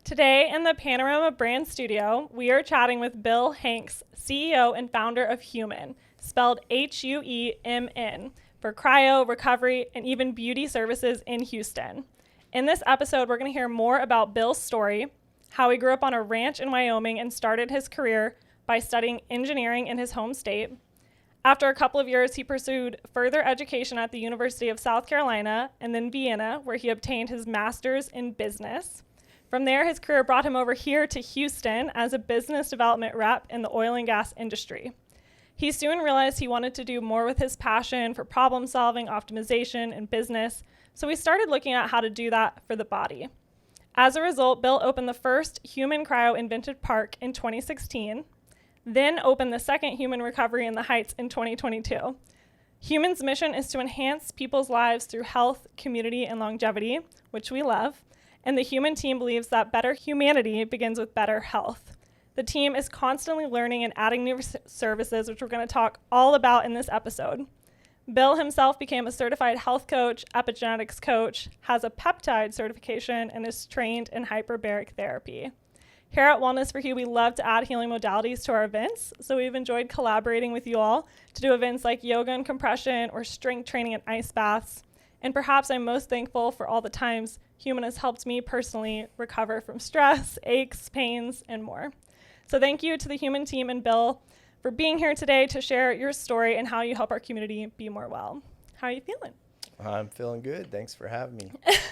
Today in the Panorama Brand Studio, we are chatting with Bill Hanks, CEO and founder of Huemn, spelled Huemn, for cryo, recovery, and even beauty services in Houston. In this episode, we're going to hear more about Bill's story, how he grew up on a ranch in Wyoming and started his career by studying engineering in his home state. After a couple of years, he pursued further education at the University of South Carolina and then Vienna, where he obtained his master's in business. From there, his career brought him over here to Houston as a business development rep in the oil and gas industry. He soon realized he wanted to do more with his passion for problem solving, optimization, and business, so he started looking at how to do that for the body. As a result, Bill opened the first Huemn Cryo Inventive Park in 2016, then opened the second Huemn Recovery in the Heights in 2022. Huemn's mission is to enhance people's lives through health, community, and longevity, which we love. And the Huemn team believes that better humanity begins with better health. The team is constantly learning and adding new services, which we're going to talk all about in this episode. Bill himself became a certified health coach, epigenetics coach, has a peptide certification, and is trained in hyperbaric therapy. Here at WellnessForHou, we love to add healing modalities to our events, so we've enjoyed collaborating with you all to do events like yoga and compression or strength training and ice baths. And perhaps I'm most thankful for all the times Huemn has helped me personally recover from stress, aches, pains, and more. So thank you to the Huemn team and Bill for being here today to share your story and how you help our community be more well. How are you feeling? I'm feeling good. Thanks for having me.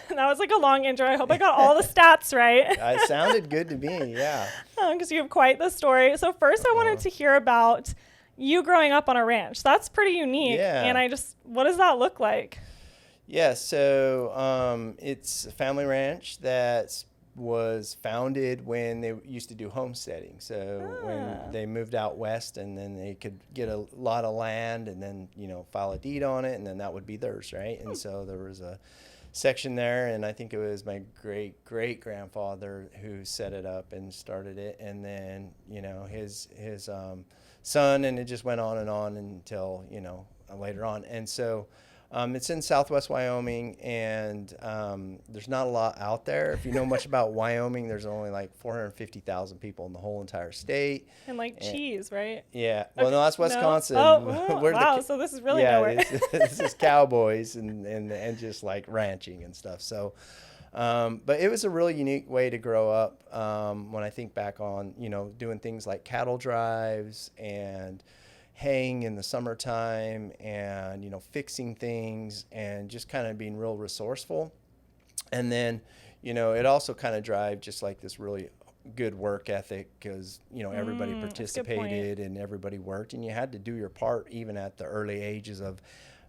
That was like a long intro. I hope I got all the stats right. It sounded good to me, yeah. Because you have quite the story. So first I wanted to hear about you growing up on a ranch. That's pretty unique. Yeah. And what does that look like? Yeah, so it's a family ranch that was founded when they used to do homesteading. So when they moved out west, and then they could get a lot of land and then, file a deed on it, and then that would be theirs, right? And so there was a section there, and I think it was my great-great-grandfather who set it up and started it, and then, his son, and it just went on until, later on. And so it's in southwest Wyoming, and there's not a lot out there. If you know much about Wyoming, there's only like 450,000 people in the whole entire state. And cheese, right? Yeah. Well, no, that's Wisconsin. Oh, wow. So this is really nowhere. This is cowboys and just like ranching and stuff. So, but it was a really unique way to grow up when I think back on, doing things like cattle drives and haying in the summertime and, fixing things and just kind of being real resourceful. And then, it also kind of drive just like this really good work ethic because, everybody participated and everybody worked, and you had to do your part even at the early ages of,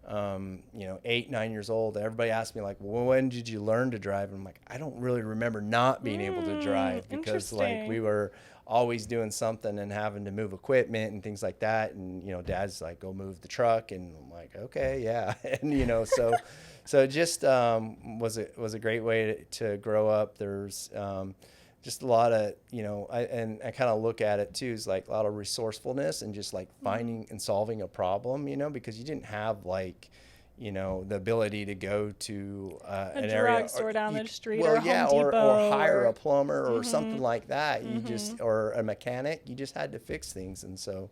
8, 9 years old. Everybody asked me like, well, when did you learn to drive? And I'm like, I don't really remember not being able to drive because like we were always doing something and having to move equipment and things like that. And, dad's like, go move the truck. And I'm like, okay, yeah. And, so it just was a great way to grow up. There's just a lot of, I kind of look at it too, is like a lot of resourcefulness and just like finding and solving a problem, because you didn't have like, the ability to go to an area store down the street, or Home Depot, or hire a plumber or something like that. You just, or a mechanic, you just had to fix things. And so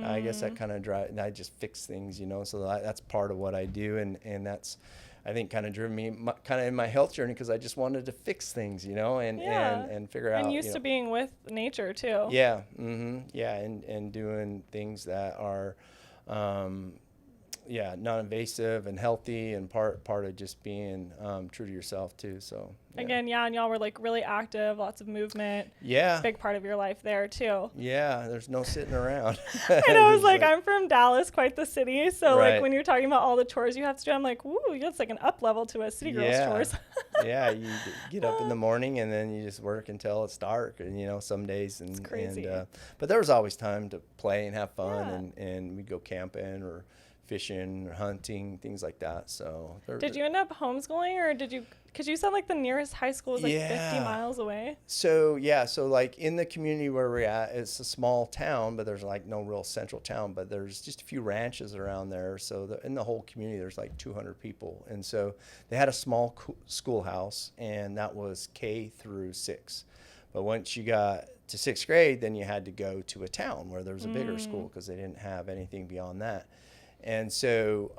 I guess that kind of I just fix things, so that's part of what I do. And that's, I think, kind of driven me kind of in my health journey because I just wanted to fix things, and figure out. And used to being with nature too. Yeah. Yeah. And doing things that are, non-invasive and healthy, and part of just being true to yourself too. So again, and y'all were like really active, lots of movement. Yeah, big part of your life there too. Yeah, there's no sitting around. I know. I was like, I'm from Dallas, quite the city. So like when you're talking about all the chores you have to do, I'm like, ooh, that's like an up level to a city girl's chores. Yeah, you get up in the morning and then you just work until it's dark, and some days and it's crazy. But there was always time to play and have fun, and we'd go camping or fishing, hunting, things like that. So did you end up homeschooling, or did you, because you said like the nearest high school is like 50 miles away? So like in the community where we're at, it's a small town, but there's like no real central town, but there's just a few ranches around there. So in the whole community, there's like 200 people. And so they had a small schoolhouse, and that was K through 6. But once you got to 6th grade, then you had to go to a town where there was a bigger school, because they didn't have anything beyond that. And so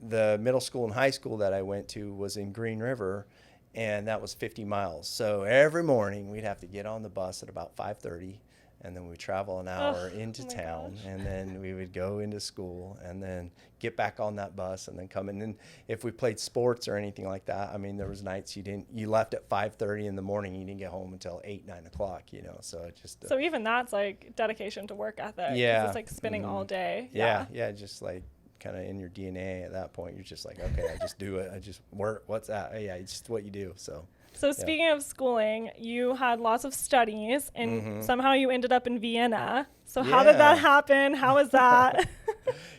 the middle school and high school that I went to was in Green River, and that was 50 miles. So every morning we'd have to get on the bus at about 5:30, and then we'd travel an hour into town, and then we would go into school, and then get back on that bus, and then come in. And if we played sports or anything like that, I mean, there was nights you left at 5:30 in the morning, you didn't get home until 8, 9 o'clock, you know. So it just so even that's like dedication to work ethic. Yeah, it's like spinning all day. Yeah, just like kind of in your DNA at that point. You're just like, okay, I just do it. I just work. What's that? Yeah, it's just what you do. So speaking of schooling, you had lots of studies, and somehow you ended up in Vienna. So how did that happen? How was that?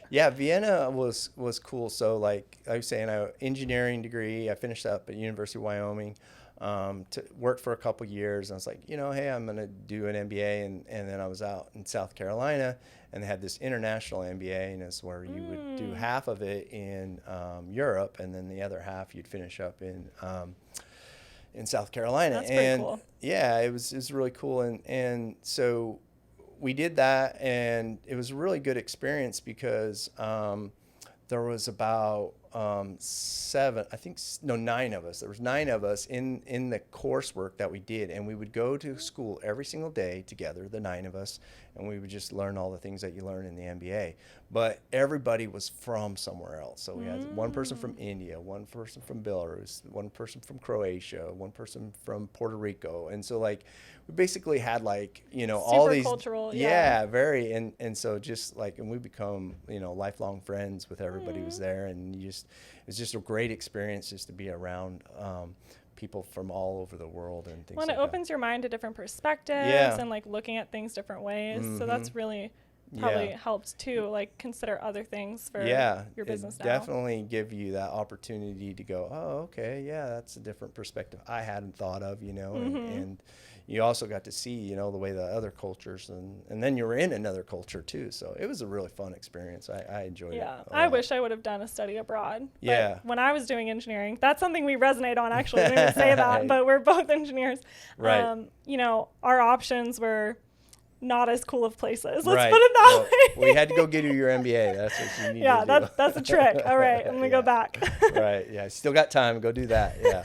Yeah, Vienna was cool. So like I was saying, engineering degree. I finished up at University of Wyoming. Worked for a couple years. And I was like, hey, I'm going to do an MBA. And then I was out in South Carolina, and they had this international MBA, and it's where you would do half of it in Europe, and then the other half you'd finish up in South Carolina. That's pretty cool. Yeah, it was really cool. And so we did that, and it was a really good experience because there was about 9 of us. There was 9 of us in the coursework that we did, and we would go to school every single day together, the 9 of us, and we would just learn all the things that you learn in the MBA. But everybody was from somewhere else. So we had one person from India, one person from Belarus, one person from Croatia, one person from Puerto Rico. And so like we basically had like, all these cultural, very, and so just like, and we become, lifelong friends with everybody who was there, and it was just a great experience just to be around people from all over the world and things like that. It opens your mind to different perspectives and like looking at things different ways. So that's really probably helped too, like consider other things for your business now. Definitely give you that opportunity to go, oh, okay, yeah, that's a different perspective I hadn't thought of, and you also got to see, the way the other cultures, and then you were in another culture too. So it was a really fun experience. I enjoyed it. Yeah, I wish I would have done a study abroad. Yeah. But when I was doing engineering, that's something we resonate on, actually. I didn't even say that, but we're both engineers. Right. Our options were not as cool of places. Let's right. put it that way. We had to go get your MBA. That's what you need to do. That's a trick. All right, I'm going to go back. Right, yeah. Still got time. Go do that, yeah.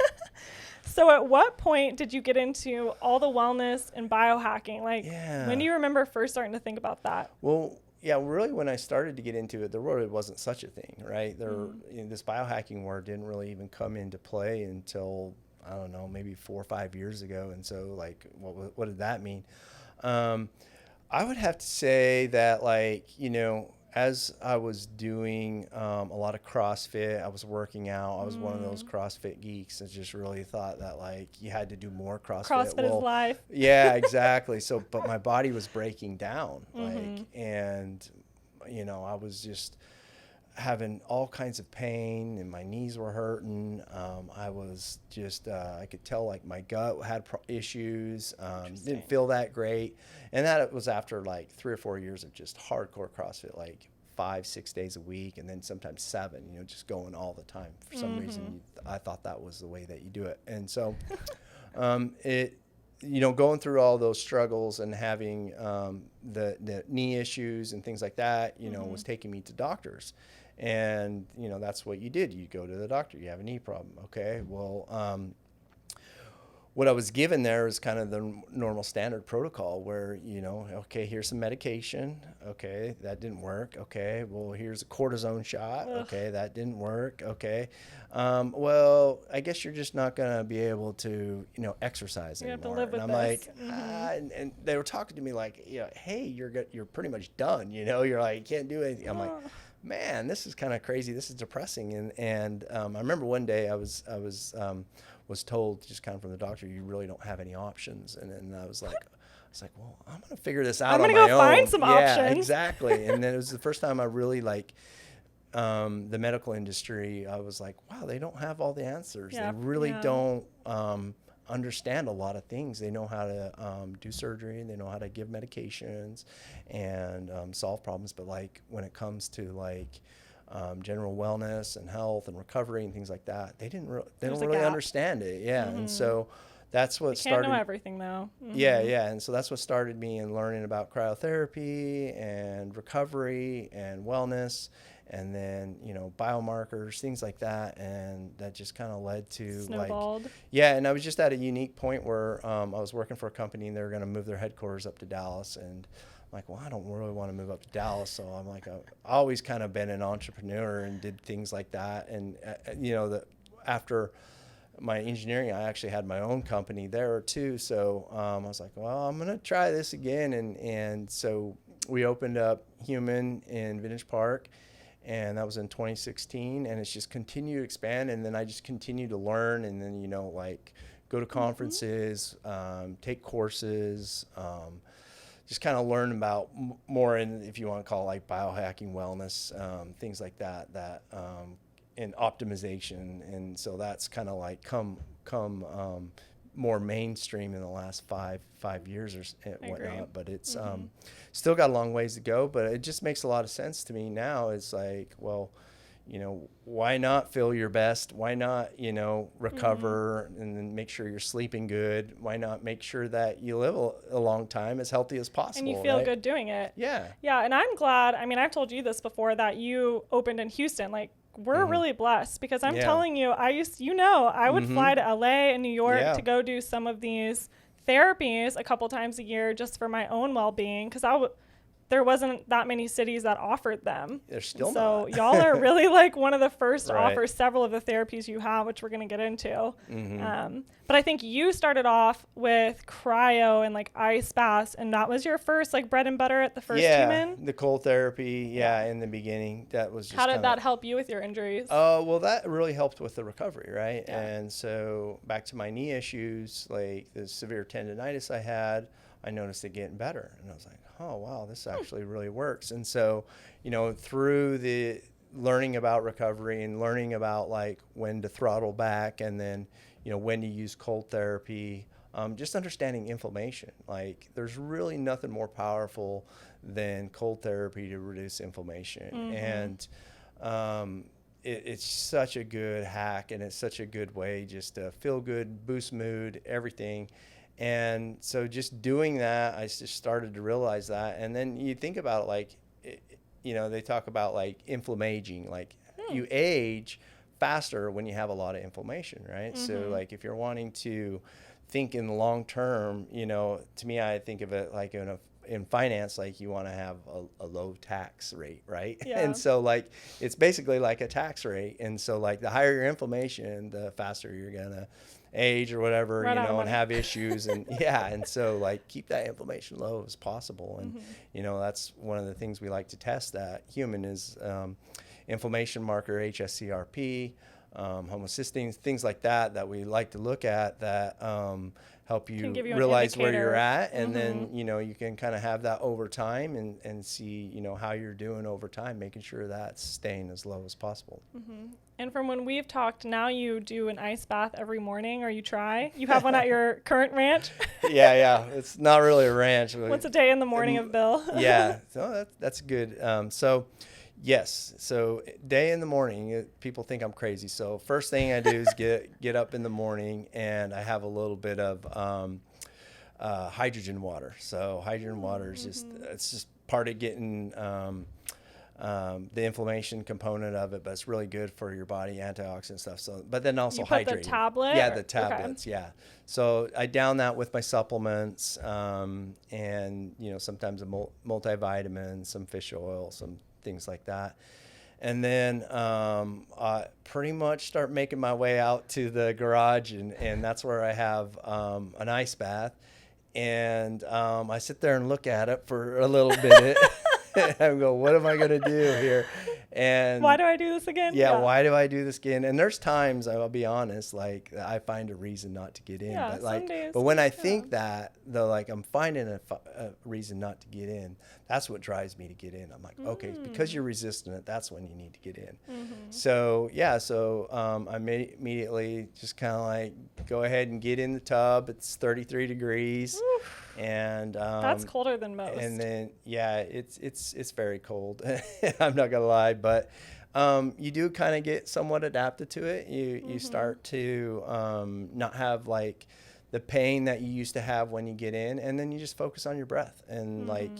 So at what point did you get into all the wellness and biohacking? When do you remember first starting to think about that? Well, yeah, really when I started to get into it, there really wasn't such a thing, right? This biohacking word didn't really even come into play until, I don't know, maybe 4 or 5 years ago. And so like, what did that mean? I would have to say that as I was doing a lot of CrossFit, I was working out. I was one of those CrossFit geeks that just really thought that you had to do more CrossFit. CrossFit is life. Yeah, exactly. So, but my body was breaking down, and I was just having all kinds of pain, and my knees were hurting. I was just, I could tell my gut had issues, didn't feel that great. And that was after 3 or 4 years of just hardcore CrossFit, 5-6 days a week, and then sometimes 7, just going all the time. For some reason, I thought that was the way that you do it. And so going through all those struggles and having the knee issues and things like that, was taking me to doctors. And, that's what you did. You go to the doctor. You have a knee problem. Okay, well, what I was given there is kind of the normal standard protocol where, okay, here's some medication. Okay, that didn't work. Okay, well, here's a cortisone shot. Okay, that didn't work. Okay, well, I guess you're just not going to be able to, exercise anymore. You have to live with and I'm this. and they were talking to me hey, you're pretty much done. You're like, you can't do anything. I'm like, man, this is kind of crazy. This is depressing. And I remember one day I was told just kind of from the doctor, you really don't have any options. And then I was like, well, I'm going to figure this out on my own. I'm going to go find some options. Yeah, exactly. And then it was the first time I really the medical industry, I was like, wow, they don't have all the answers. Yep. They really Yeah. don't understand a lot of things. They know how to do surgery, they know how to give medications and solve problems. But like when it comes to like general wellness and health and recovery and things like that, they don't really understand it. Yeah. Mm-hmm. And so that's what Can't started. know everything though. Mm-hmm. Yeah. And so that's what started me in learning about cryotherapy and recovery and wellness, and then, you know, biomarkers, things like that. And that just kind of led to Snowballed. like, yeah. And I was just at a unique point where I was working for a company and they were going to move their headquarters up to Dallas. And I'm like, well, I don't really want to move up to Dallas. So I'm like, I've always kind of been an entrepreneur and did things like that. And, you know, after my engineering, I actually had my own company there too. So I was like, well, I'm going to try this again. And so we opened up Huemn in Vintage Park, and that was in 2016. And it's just continued to expand. And then I just continued to learn, and then, you know, like go to conferences, take courses, just kind of learn about more in, if you want to call it like biohacking, wellness, things like that, and optimization. And so that's kind of like come more mainstream in the last five years or whatnot. But it's still got a long ways to go, but it just makes a lot of sense to me now. It's like, well, you know, why not feel your best? Why not, you know, recover and then make sure you're sleeping good? Why not make sure that you live a long time as healthy as possible? And you feel right? good doing it. Yeah. Yeah. And I'm glad, I mean, I've told you this before, that you opened in Houston. Like, we're really blessed, because I'm telling you, I would fly to LA and New York to go do some of these therapies a couple times a year just for my own well-being, because there wasn't that many cities that offered them. There's still so not. Y'all are really like one of the first to Right. offer several of the therapies you have, which we're going to get into. But I think you started off with cryo and like ice baths, and that was your first like bread and butter at the first Huemn? The cold therapy, in the beginning. That was just How did that help you with your injuries? Well, that really helped with the recovery, right? Yeah. And so back to my knee issues, like the severe tendonitis I had, I noticed it getting better. And I was like, oh, wow, this actually really works. And so, you know, through the learning about recovery and learning about like when to throttle back, and then, you know, when to use cold therapy, just understanding inflammation. Like there's really nothing more powerful than cold therapy to reduce inflammation. And it's such a good hack, and it's such a good way just to feel good, boost mood, everything. And so just doing that, I just started to realize that. And then you think about it, like, you know, they talk about like inflammaging, like you age faster when you have a lot of inflammation, right? So like if you're wanting to think in the long term, you know, to me, I think of it like in finance, like you want to have a low tax rate, right? Yeah. And so like it's basically like a tax rate. And so like the higher your inflammation, the faster you're gonna age or whatever, you know, and have issues. And and so like keep that inflammation low as possible. And you know, that's one of the things we like to test at Huemn is inflammation marker, HSCRP, homocysteine, things like that we like to look at that help you realize where you're at. And then, you know, you can kind of have that over time and see, you know, how you're doing over time, making sure that's staying as low as possible. And from when we've talked, now you do an ice bath every morning, or you try. You have one at your current ranch? Yeah. It's not really a ranch. What's a day in the morning of Bill? So that's good. Yes. So day in the morning, people think I'm crazy. So first thing I do is get up in the morning, and I have a little bit of hydrogen water. So hydrogen water is it's just part of getting the inflammation component of it, but it's really good for your body, antioxidant stuff. So, but then also hydrating. The tablet? Yeah, the tablets. Okay. Yeah. So I down that with my supplements, and you know, sometimes a multivitamin, some fish oil, some things like that. And then I pretty much start making my way out to the garage, and that's where I have an ice bath. And I sit there and look at it for a little bit. I go, what am I going to do here? And why do I do this again? Yeah, why do I do this again? And there's times, I'll be honest, like I find a reason not to get in. Yeah, but like, some days, but when I think that, though, like I'm finding a reason not to get in, that's what drives me to get in. I'm like, okay, because you're resistant it, that's when you need to get in. So yeah, I immediately just kind of like go ahead and get in the tub. It's 33 degrees. Oof. And that's colder than most. And then it's very cold. I'm not gonna lie, but you do kind of get somewhat adapted to it. You start to not have like the pain that you used to have when you get in, and then you just focus on your breath. And like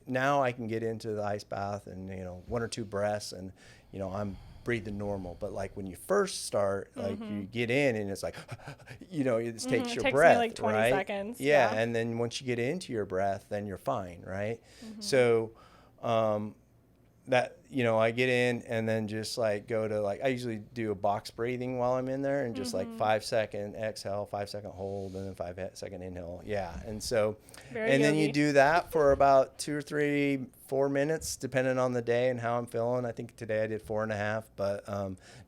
now I can get into the ice bath and 1 or 2 breaths, and I'm breathing normal. But like when you first start, like you get in and it's like it takes your breath. Me like 20 right? seconds. Yeah, and then once you get into your breath, then you're fine, right? So that I get in and then just like go to like I usually do a box breathing while I'm in there, and just like 5-second exhale, 5-second hold, and then 5-second inhale. Yeah. And so then you do that for about 2 or 3, 4 minutes depending on the day and how I'm feeling. I think today I did 4.5, but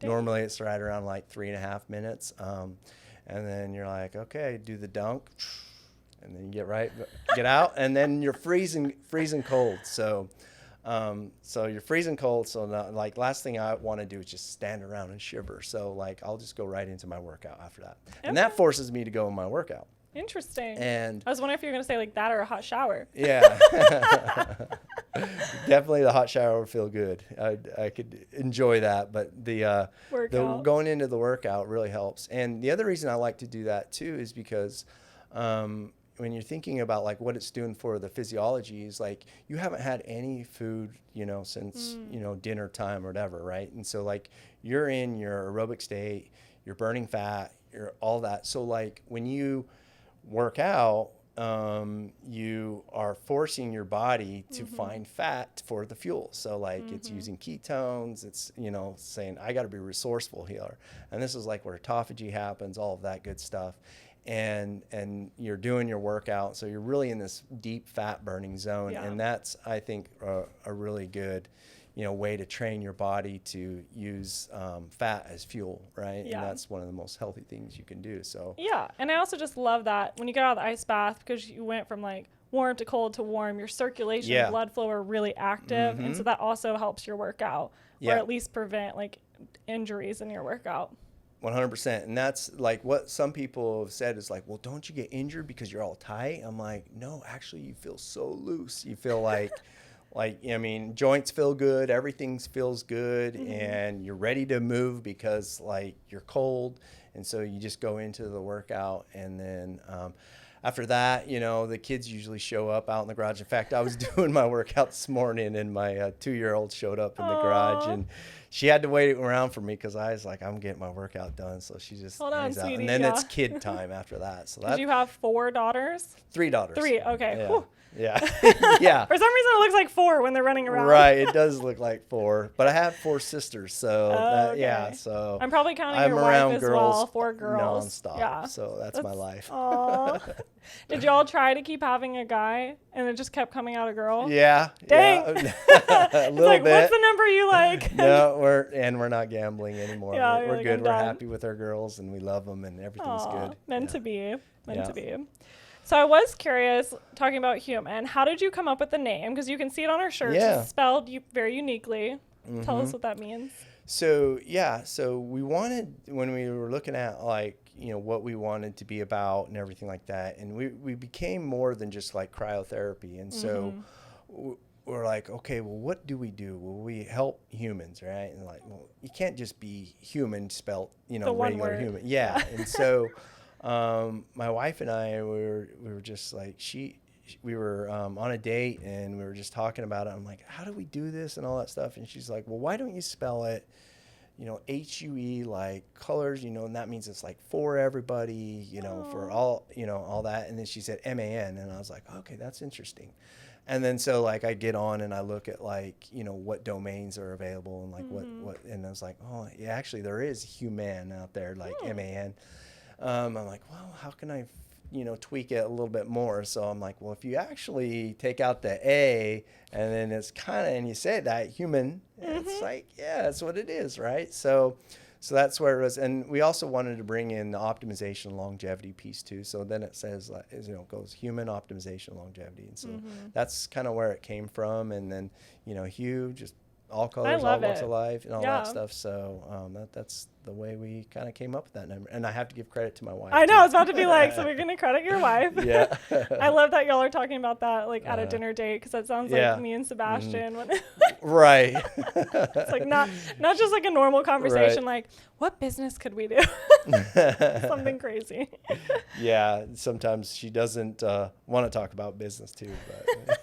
normally it's right around like 3.5 minutes. And then you're like, okay, do the dunk, and then you get out, and then you're freezing cold. So you're freezing cold. So now, like last thing I want to do is just stand around and shiver. So like I'll just go right into my workout after that. Okay. And that forces me to go in my workout. Interesting. And I was wondering if you were going to say like that or a hot shower. Yeah. Definitely the hot shower would feel good. I could enjoy that, but the going into the workout really helps. And the other reason I like to do that too is because when you're thinking about like what it's doing for the physiology is like you haven't had any food, since, dinner time or whatever, right? And so like you're in your aerobic state, you're burning fat, you're all that. So like when you work out, you are forcing your body to find fat for the fuel. So like it's using ketones, it's, saying I got to be resourceful here. And this is like where autophagy happens, all of that good stuff. And you're doing your workout, so you're really in this deep fat burning zone. Yeah. And that's, I think, a really good, way to train your body to use fat as fuel, right? Yeah. And that's one of the most healthy things you can do. So yeah, and I also just love that when you get out of the ice bath, because you went from like warm to cold to warm, your circulation and blood flow are really active, and so that also helps your workout, or at least prevent like injuries in your workout. 100%. And that's like what some people have said is like, well, don't you get injured because you're all tight? I'm like, no, actually you feel so loose. You feel like, joints feel good, everything feels good, and you're ready to move because like you're cold. And so you just go into the workout, and then after that, the kids usually show up out in the garage. In fact, I was doing my workout this morning, and my 2-year-old showed up in the garage, and she had to wait around for me because I was like, I'm getting my workout done. So she just hangs out. And then it's kid time after that. So you have 4 daughters? 3 daughters. 3, okay. Yeah. Yeah. Yeah. For some reason, it looks like 4 when they're running around. Right. It does look like 4. But I have 4 sisters. So, yeah. So I'm probably counting your wife as well. 4 girls. Nonstop. Yeah. So that's my life. Did y'all try to keep having a guy and it just kept coming out a girl? Yeah. Dang. Yeah. A little like, bit. What's the number you like? No, we're not gambling anymore. Yeah, we're like, good. We're happy with our girls, and we love them, and everything's good. Meant to be. Meant to be. So I was curious, talking about Huemn, how did you come up with the name? Because you can see it on our shirts. Yeah. It's spelled very uniquely. Tell us what that means. So we wanted, when we were looking at like, what we wanted to be about and everything like that, and we became more than just like cryotherapy. And so we're like, okay, well, what do we do? Well, we help humans, right? And like, well, you can't just be human spelled, regular human. Yeah. And so my wife and I, we were just like, we were on a date, and we were just talking about it. I'm like, how do we do this and all that stuff? And she's like, well, why don't you spell it, HUE, like colors, and that means it's like for everybody, for all, all that. And then she said MAN, and I was like, okay, that's interesting. And then so like I get on and I look at like, what domains are available, and like what, and I was like, oh yeah, actually there is Huemn out there, like MAN. I'm like, well, how can I tweak it a little bit more. So I'm like, well, if you actually take out the A and then it's and you say that human, it's like, yeah, that's what it is, right? So that's where it was. And we also wanted to bring in the optimization longevity piece too. So then it says, it goes human optimization longevity. And so that's kind of where it came from. And then, Hugh, just all colors, all walks of life, and all that stuff. So that's the way we kind of came up with that number. And I have to give credit to my wife. I know, I was about to be like, so we're going to credit your wife. Yeah. I love that y'all are talking about that like at a dinner date, because that sounds like me and Sebastian. Right. It's like not just like a normal conversation, like, what business could we do? Something crazy. Yeah, sometimes she doesn't want to talk about business too,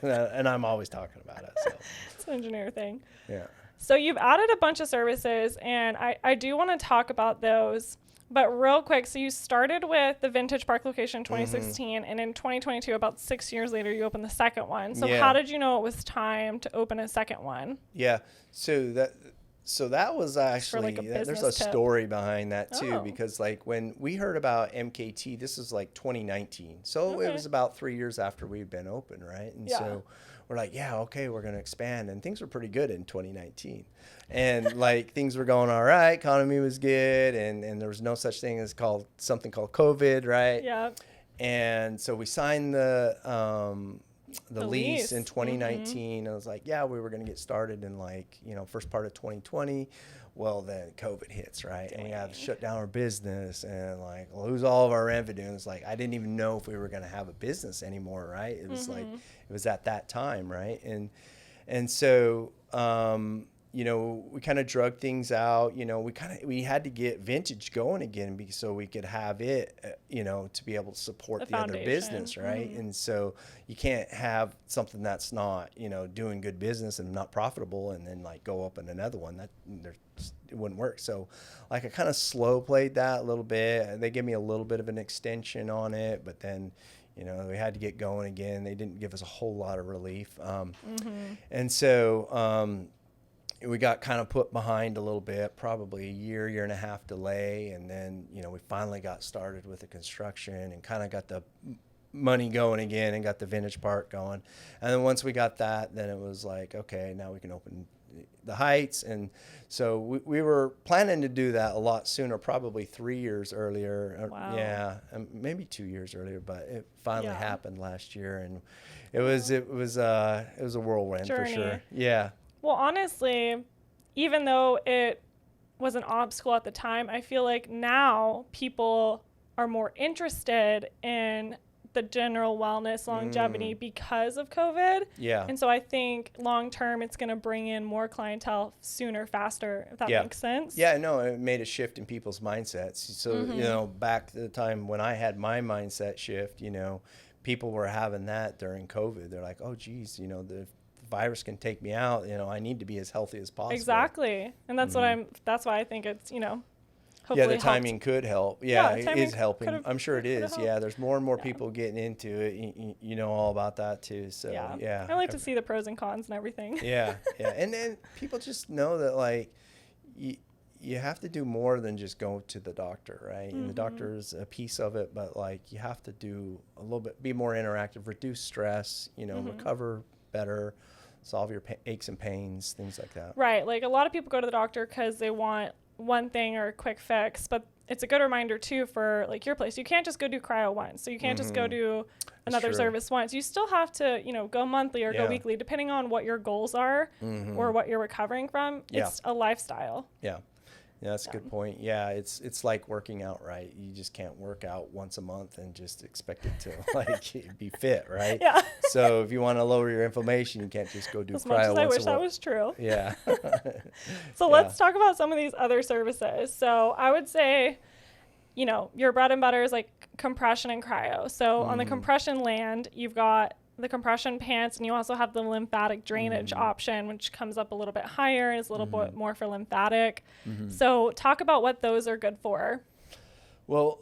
but and I'm always talking about it. So it's an engineer thing. Yeah. So you've added a bunch of services, and I do want to talk about those. But real quick, so you started with the Vintage Park location in 2016, and in 2022, about 6 years later, you opened the second one. So how did you know it was time to open a second one? Yeah, so that was actually, there's a story behind that too, because like when we heard about MKT, this was like 2019. So it was about 3 years after we'd been open, right? And so we're like, we're going to expand. And things were pretty good in 2019. And like things were going all right. Economy was good. And there was no such thing as something called COVID, right? Yeah. And so we signed the lease in 2019. I was like, we were going to get started in first part of 2020. Well, then COVID hits, right? Dang. And we have to shut down our business and lose all of our revenue. It's like, I didn't even know if we were going to have a business anymore, right? It was it was at that time, right? And so, we kind of drug things out. We had to get Vintage going again so we could have it, to be able to support the other business, right? And so you can't have something that's not, doing good business and not profitable, and then go up in another one. It wouldn't work. So I kind of slow played that a little bit. They gave me a little bit of an extension on it, but then we had to get going again. They didn't give us a whole lot of relief. And so we got kind of put behind a little bit, probably a year and a half delay. And then, we finally got started with the construction and kind of got the money going again and got the Vintage Park going. And then once we got that, then it was like, okay, now we can open the Heights. And so we were planning to do that a lot sooner, probably 3 years earlier. Wow. Yeah, maybe 2 years earlier, but it finally happened last year, and it was a whirlwind for sure. Yeah. Well, honestly, even though it was an obstacle at the time, I feel like now people are more interested in the general wellness longevity because of COVID. Yeah. And so I think long term it's going to bring in more clientele sooner, faster, if that makes sense. Yeah, no, it made a shift in people's mindsets. So, back to the time when I had my mindset shift, people were having that during COVID. They're like, oh, geez, the virus can take me out. I need to be as healthy as possible. Exactly. And that's that's why I think it's, hopefully the timing could help. Yeah, it is helping. I'm sure it is. Helped. Yeah, there's more and more people getting into it. You know all about that too. So yeah. I like to see the pros and cons and everything. Yeah. And then people just know that you have to do more than just go to the doctor, right? And the doctor is a piece of it, but you have to do a little bit, be more interactive, reduce stress, recover better, solve your aches and pains, things like that. Right. A lot of people go to the doctor because they want one thing or a quick fix, but it's a good reminder too for your place. You can't just go do cryo once. So you can't just go do another service once. You still have to, go monthly or go weekly, depending on what your goals are or what you're recovering from. It's a lifestyle. Yeah. Yeah, that's a good point. Yeah, it's like working out, right? You just can't work out once a month and just expect it to be fit, right? Yeah. So if you want to lower your inflation, you can't just go do as cryo much as once I wish a that month. was true. Yeah. So let's talk about some of these other services. So I would say, your bread and butter is compression and cryo. So on the compression land, you've got the compression pants, and you also have the lymphatic drainage option, which comes up a little bit higher and is a little bit more for lymphatic. So talk about what those are good for. Well,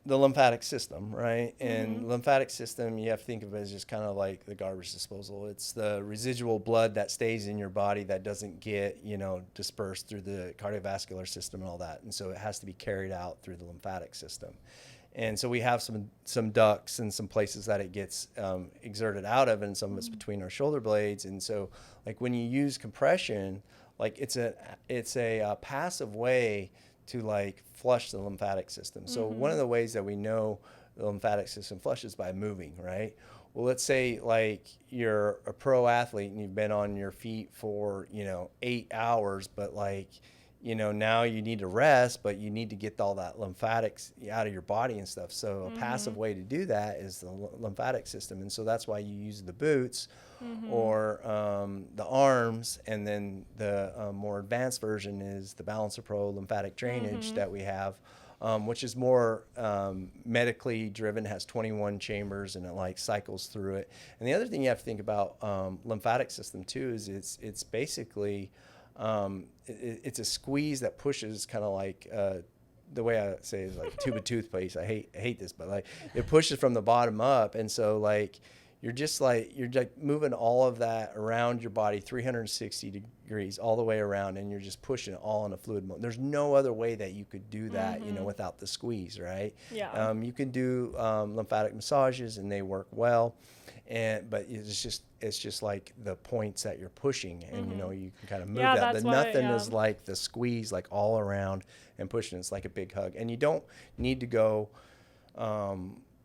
the lymphatic system, right? And lymphatic system, you have to think of it as just kind of like the garbage disposal. It's the residual blood that stays in your body that doesn't get, dispersed through the cardiovascular system and all that. And so it has to be carried out through the lymphatic system. And so we have some ducts and some places that it gets exerted out of, and some of it's between our shoulder blades. And so like when you use compression, like it's a passive way to like flush the lymphatic system. So one of the ways that we know the lymphatic system flushes by moving, right? Well, let's say like you're a pro athlete and you've been on your feet for, 8 hours, but like, now you need to rest, but you need to get all that lymphatics out of your body and stuff. So a passive way to do that is the lymphatic system. And so that's why you use the boots or the arms. And then the more advanced version is the Balancer Pro lymphatic drainage that we have, which is more medically driven, has 21 chambers, and it like cycles through it. And the other thing you have to think about lymphatic system too is it's basically it's a squeeze that pushes, kind of like the way I say is like a tube of toothpaste. I hate this, but like it pushes from the bottom up, and so like you're moving all of that around your body 360 degrees all the way around, and you're just pushing it all in a fluid mode. There's no other way that you could do that, without the squeeze, right? Yeah. You can do lymphatic massages, and they work well. But it's just like the points that you're pushing, and you can kind of move that. But nothing is like the squeeze, like all around and pushing. It's like a big hug, and you don't need to go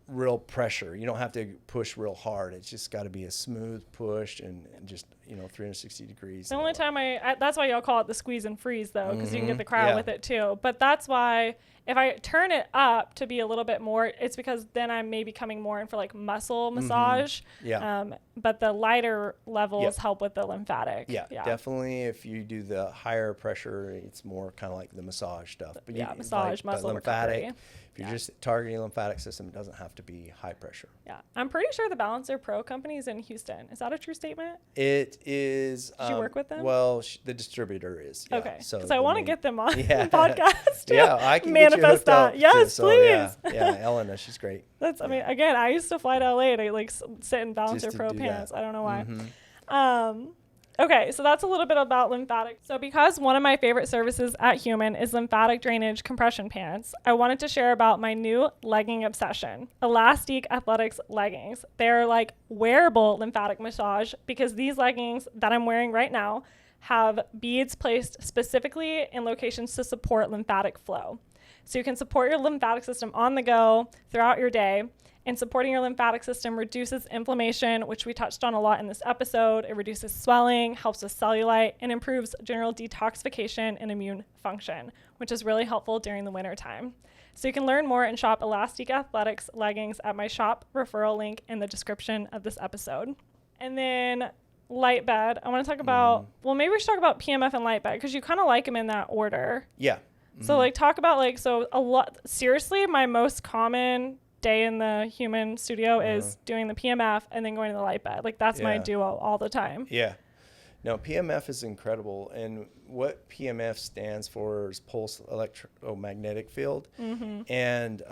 real pressure. You don't have to push real hard. It's just got to be a smooth push and just 360 degrees. The only time that's why y'all call it the squeeze and freeze though, because you can get the cryo with it too. But that's why if I turn it up to be a little bit more, it's because then I'm maybe coming more in for like muscle massage. But the lighter levels help with the lymphatic. Yeah, definitely. If you do the higher pressure, it's more kind of like the massage stuff. But massage, muscle recovery. If you're just targeting lymphatic system, it doesn't have to be high pressure. Yeah. I'm pretty sure the Balancer Pro company is in Houston. Is that a true statement? It is. Did you work with them? Well, the distributor is. Yeah. Okay. So because I want to get them on the podcast. Yeah, I can manifest get you hooked that. Yes, too, please. So yeah, Elena, she's great. Again, I used to fly to LA to like sit in Balancer Pro pants. I don't know why. Okay, so that's a little bit about lymphatic. So because one of my favorite services at Huemn is lymphatic drainage compression pants, I wanted to share about my new legging obsession, Elastic Athletics leggings. They're like wearable lymphatic massage because these leggings that I'm wearing right now have beads placed specifically in locations to support lymphatic flow. So you can support your lymphatic system on the go throughout your day. And supporting your lymphatic system reduces inflammation, which we touched on a lot in this episode. It reduces swelling, helps with cellulite, and improves general detoxification and immune function, which is really helpful during the winter time. So you can learn more and shop Elastic Athletics leggings at my shop referral link in the description of this episode. And then light bed. I want to talk about, maybe we should talk about PEMF and light bed because you kind of like them in that order. Yeah. So like talk about seriously, my most common day in the Huemn studio is doing the PEMF and then going to the light bed. Like that's my duo all the time. Yeah. No, PEMF is incredible. And what PEMF stands for is pulse electromagnetic field. And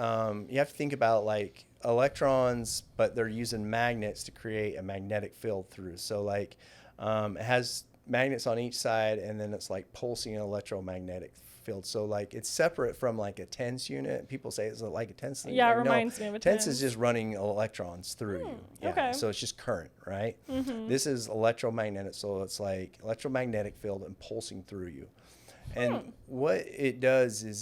you have to think about like electrons, but they're using magnets to create a magnetic field through. So like it has magnets on each side, and then it's like pulsing an electromagnetic field. So like it's separate from like a TENS unit. People say it's like a TENS thing. Yeah, it reminds me of a TENS. TENS is just running electrons through you. Yeah. Okay. So it's just current, right? This is electromagnetic. So it's like electromagnetic field and pulsing through you. And what it does is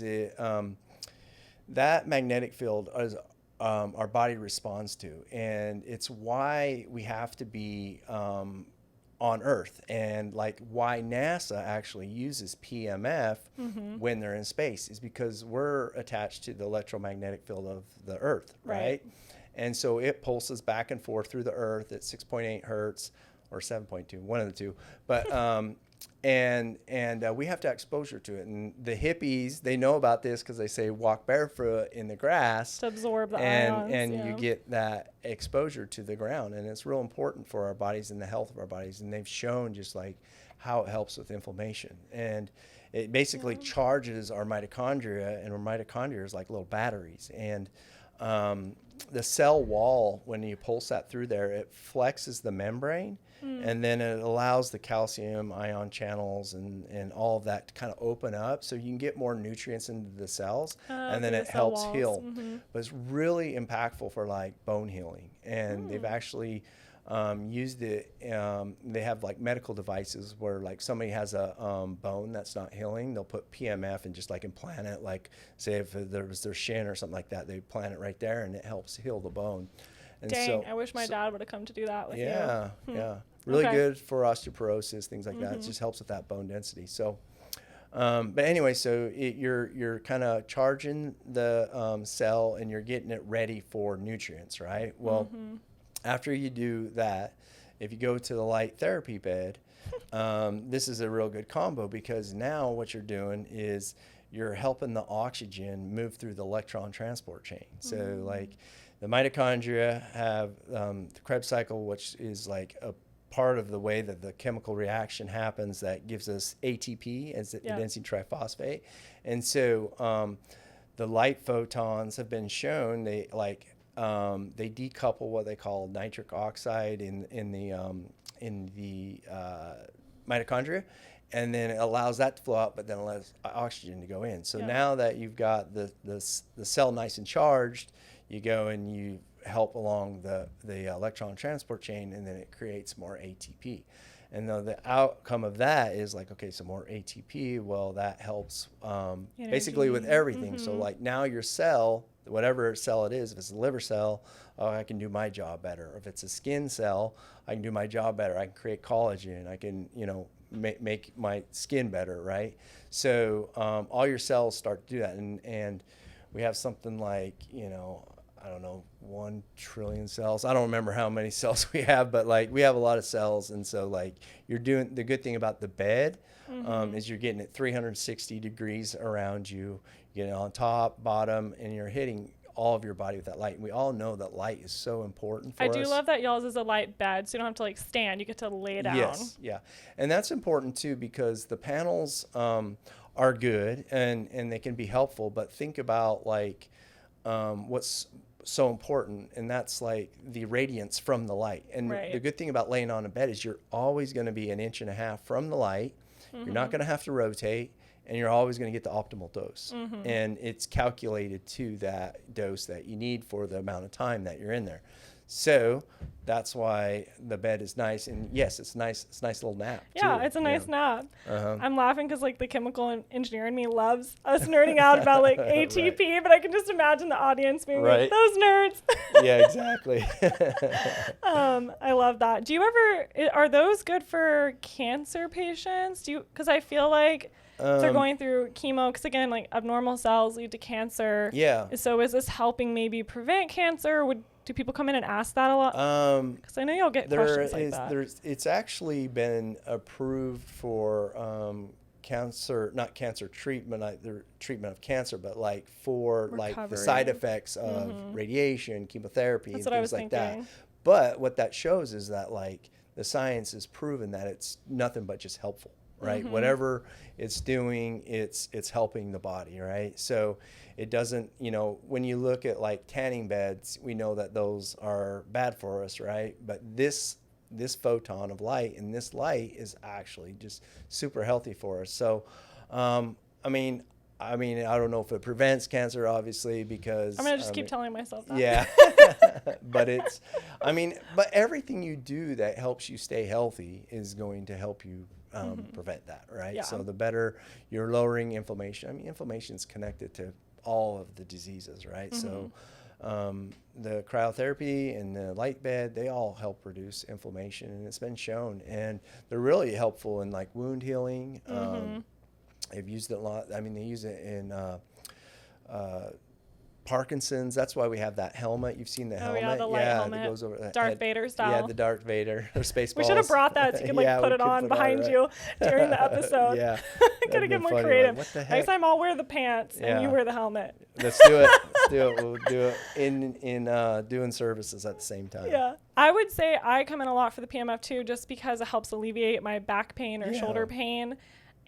that magnetic field is our body responds to, and it's why we have to be on Earth, and like why NASA actually uses PEMF when they're in space is because we're attached to the electromagnetic field of the Earth, right? And so it pulses back and forth through the Earth at 6.8 hertz or 7.2, one of the two. But and we have to have exposure to it. And the hippies, they know about this because they say walk barefoot in the grass to absorb the ions. And you get that exposure to the ground. And it's real important for our bodies and the health of our bodies. And they've shown just like how it helps with inflammation. And it basically charges our mitochondria, and our mitochondria is like little batteries. And the cell wall, when you pulse that through there, it flexes the membrane, and then it allows the calcium ion channels and all of that to kind of open up so you can get more nutrients into the cells, and then it helps heal. But it's really impactful for like bone healing, and they've actually used it. They have like medical devices where like somebody has a bone that's not healing, they'll put PEMF and just like implant it, like say if there was their shin or something like that, they plant it right there and it helps heal the bone. And dang, I wish my dad would have come to do that with you. Yeah. Really good for osteoporosis, things like that. It just helps with that bone density. So, but anyway, so you're kind of charging the cell and you're getting it ready for nutrients, right? Well, after you do that, if you go to the light therapy bed, this is a real good combo, because now what you're doing is you're helping the oxygen move through the electron transport chain. So like the mitochondria have the Krebs cycle, which is like a part of the way that the chemical reaction happens that gives us ATP, as adenosine triphosphate. And so the light photons have been shown, they decouple what they call nitric oxide in the mitochondria, and then it allows that to flow out, but then allows oxygen to go in. So now that you've got the cell nice and charged, you go and you help along the electron transport chain, and then it creates more ATP. And the outcome of that is like, okay, so more ATP, well, that helps basically with everything. So like now your cell, whatever cell it is, if it's a liver cell, I can do my job better. If it's a skin cell, I can do my job better. I can create collagen. I can, make my skin better, right? So all your cells start to do that. And we have something like, I don't know, 1 trillion cells. I don't remember how many cells we have, but like we have a lot of cells. And so like you're doing, the good thing about the bed is you're getting it 360 degrees around you. You're getting it on top, bottom, and you're hitting all of your body with that light. And we all know that light is so important for us. I do love that y'all's is a light bed, so you don't have to like stand. You get to lay down. Yes, yeah. And that's important too, because the panels are good and they can be helpful, but think about like what's so important, and that's like the radiance from the light. And the good thing about laying on a bed is you're always going to be 1.5 inches from the light. You're not going to have to rotate, and you're always going to get the optimal dose. And it's calculated to that dose that you need for the amount of time that you're in there. So that's why the bed is nice. And yes, it's nice. It's a nice little nap. Yeah, too. It's a nice nap. I'm laughing because like the chemical engineer in me loves us nerding out about like ATP, but I can just imagine the audience being like, those nerds. Yeah, exactly. I love that. Do you ever, are those good for cancer patients? Because I feel like they're going through chemo, because again, like abnormal cells lead to cancer. Yeah. So is this helping maybe prevent cancer? Do people come in and ask that a lot? Because I know you'll get questions like that. It's actually been approved for not cancer treatment, the treatment of cancer, but like for recovery. Like the side effects of radiation, chemotherapy, and things like that. But what that shows is that like the science has proven that it's nothing but just helpful. Right, whatever it's doing, it's helping the body, right? So it doesn't, when you look at like tanning beds, we know that those are bad for us, right? But this photon of light, and this light is actually just super healthy for us. So, I mean, I don't know if it prevents cancer, obviously, because I'm gonna just keep telling myself that. Yeah, but but everything you do that helps you stay healthy is going to help you prevent that, right? Yeah. So the better you're lowering inflammation. Inflammation is connected to all of the diseases, right? So the cryotherapy and the light bed, they all help reduce inflammation, and it's been shown, and they're really helpful in like wound healing. They've used it a lot. They use it in Parkinson's. That's why we have that helmet. You've seen the helmet. Yeah, the light helmet. That goes over that Darth Vader style. Yeah, the Darth Vader or Spaceballs. We should have brought that so you could put it on behind you during the episode. Yeah. Gotta get more creative. Like, what the heck? Next time I'll wear the pants and you wear the helmet. Let's do it. We'll do it in doing services at the same time. Yeah. I would say I come in a lot for the PMF too, just because it helps alleviate my back pain or shoulder pain.